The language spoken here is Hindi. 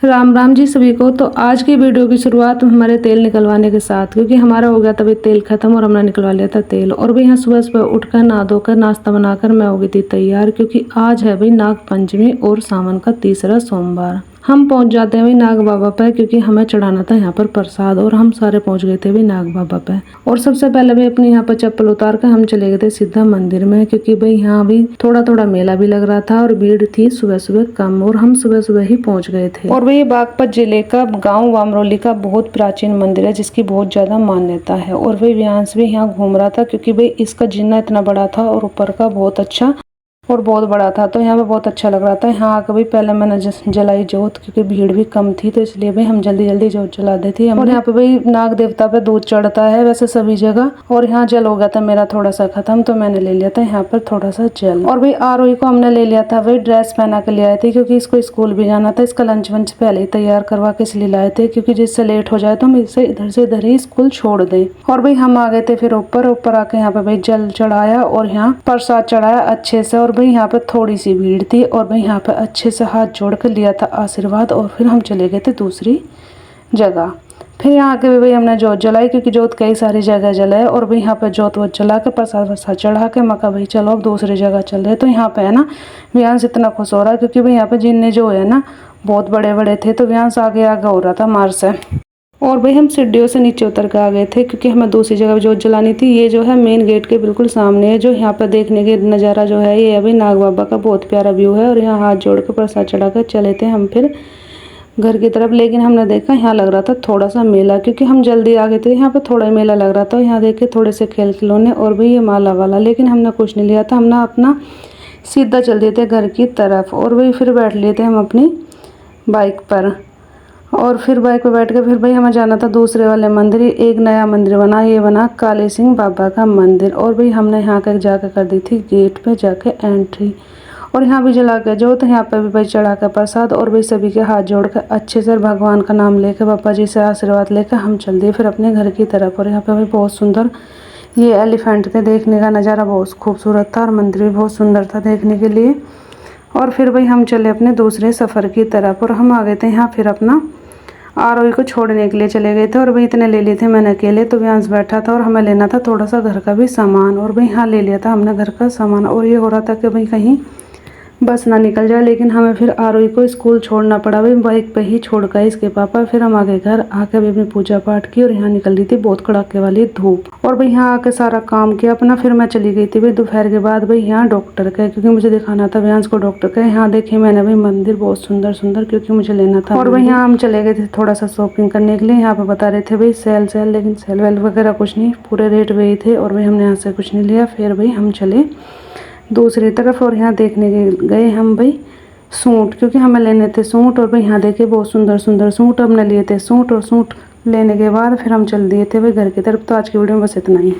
राम राम जी सभी को। तो आज की वीडियो की शुरुआत हमारे तेल निकलवाने के साथ, क्योंकि हमारा हो गया था भाई तेल खत्म और हमने निकलवा लिया था तेल। और भाई यहाँ सुबह सुबह उठकर नहा धोकर नाश्ता बनाकर मैं हो गई थी तैयार, क्योंकि आज है भाई नाग पंचमी और सावन का तीसरा सोमवार। हम पहुंच जाते हैं भाई नाग बाबा पे, क्योंकि हमें चढ़ाना था यहाँ पर प्रसाद। और हम सारे पहुंच गए थे भाई नाग बाबा पे। और सबसे पहले भाई अपने यहाँ पर चप्पल उतार कर हम चले गए थे सीधा मंदिर में, क्योंकि भाई यहाँ भी थोड़ा थोड़ा मेला भी लग रहा था और भीड़ थी सुबह सुबह कम, और हम सुबह सुबह ही पहुंच गए थे। और भाई बागपत जिले का गाँव वामरोली का बहुत प्राचीन मंदिर है, जिसकी बहुत ज्यादा मान्यता है। और भाई व्यांश भी यहाँ घूम रहा था, क्योंकि भाई इसका जिन्ना इतना बड़ा था और ऊपर का बहुत अच्छा और बहुत बड़ा था, तो यहाँ पे बहुत अच्छा लग रहा था। यहाँ आकर भी पहले मैंने जलाई जोत, क्योंकि भीड़ भी कम थी, तो इसलिए भी हम जल्दी जल्दी जोत जला दी थी। और यहाँ पे भाई नाग देवता पे दूध चढ़ता है वैसे सभी जगह, और यहाँ जल हो गया था मेरा थोड़ा सा खत्म, तो मैंने ले लिया था यहाँ पर थोड़ा सा जल। और भाई आरोही को हमने ले लिया था, वही ड्रेस पहना के ले आए थे, क्योंकि इसको स्कूल भी जाना था। इसका लंच वंच पहले ही तैयार करवा के इसलिए लाए थे, क्योंकि जिससे लेट हो जाए तो हम इसे इधर से इधर ही स्कूल छोड़ दें। और भाई हम आ गए थे फिर ऊपर आके यहाँ पे भाई जल चढ़ाया और यहाँ प्रसाद चढ़ाया अच्छे से। और भाई यहाँ पे थोड़ी सी भीड़ थी, और भाई यहाँ पे अच्छे से हाथ जोड़ कर लिया था आशीर्वाद। और फिर हम चले गए थे दूसरी जगह। फिर यहाँ के भी भाई हमने जोत जलाई, क्योंकि जोत कई सारी जगह जलाए। और भाई यहाँ पे जोत वोत जला के प्रसाद वरसाद चढ़ा के मका भाई चलो अब दूसरी जगह चल रहे। तो यहाँ पे है ना व्यांश इतना खुश हो रहा है, क्योंकि भाई यहाँ पे जिन्ने जो है ना बहुत बड़े बड़े थे, तो व्यांश आगे आगे हो रहा था मार से। और भाई हम सीढ़ियों से नीचे उतर कर आ गए थे, क्योंकि हमें दूसरी जगह जोत जलानी थी। ये जो है मेन गेट के बिल्कुल सामने है, जो यहाँ पर देखने के नज़ारा जो है ये अभी नाग बाबा का बहुत प्यारा व्यू है। और यहाँ हाथ जोड़ कर प्रसाद चढ़ा कर चले थे हम फिर घर की तरफ। लेकिन हमने देखा यहाँ लग रहा था थोड़ा सा मेला, क्योंकि हम जल्दी आ गए थे। यहाँ पर थोड़ा मेला लग रहा था, यहाँ देखे थोड़े से खेल खिलौने और भाई ये माला वाला, लेकिन हमने कुछ नहीं लिया था। हमने अपना सीधा चल दिए थे घर की तरफ। और भाई फिर बैठ लिए थे हम अपनी बाइक पर, और फिर बाइक पे बैठ के फिर भाई हमें जाना था दूसरे वाले मंदिर। एक नया मंदिर बना, ये बना काले सिंह बाबा का मंदिर। और भाई हमने यहाँ का जाकर कर दी थी गेट पे जाके एंट्री। और यहाँ भी जला के जोत, यहाँ पे भी भाई चढ़ा कर प्रसाद। और भाई सभी के हाथ जोड़ कर अच्छे से भगवान का नाम लेकर बाबा जी से आशीर्वाद लेकर हम चल दिए फिर अपने घर की तरफ। और यहाँ पे भाई बहुत सुंदर ये एलिफेंट थे, देखने का नज़ारा बहुत खूबसूरत था, और मंदिर भी बहुत सुंदर था देखने के लिए। और फिर भाई हम चले अपने दूसरे सफ़र की तरफ, और हम आ गए थे यहाँ फिर अपना आरोही को छोड़ने के लिए चले गए थे। और भाई इतने ले लिए थे मैंने अकेले, तो व्यांश बैठा था और हमें लेना था थोड़ा सा घर का भी सामान। और भाई यहाँ ले लिया था हमने घर का सामान। और ये हो रहा था कि भाई कहीं बस ना निकल जाए, लेकिन हमें फिर आरोही को स्कूल छोड़ना पड़ा। भाई बाइक पे ही छोड़ गए इसके पापा। फिर हम आ गए घर, आके भी अपनी पूजा पाठ की। और यहाँ निकल रही थी बहुत कड़ाके वाली धूप। और भाई यहाँ आके सारा काम किया अपना। फिर मैं चली गई थी भाई दोपहर के बाद भाई यहाँ डॉक्टर का, क्योंकि मुझे दिखाना था व्यांश को डॉक्टर का। यहाँ देखे मैंने भाई मंदिर बहुत सुंदर सुंदर, क्योंकि मुझे लेना था। और भाई यहाँ हम चले गए थे थोड़ा सा शॉपिंग करने के लिए। यहाँ पे बता रहे थे भाई सेल, लेकिन सेल वेल वगैरह कुछ नहीं, पूरे रेट वही थे। और भाई हमने यहाँ से कुछ नहीं लिया। फिर भाई हम चले दूसरी तरफ, और यहाँ देखने गए हम भाई सूट, क्योंकि हमें लेने थे सूट। और भाई यहाँ देखे बहुत सुंदर सुंदर सूट हमने लिए थे सूट। और सूट लेने के बाद फिर हम चल दिए थे भाई घर की तरफ। तो आज की वीडियो में बस इतना ही।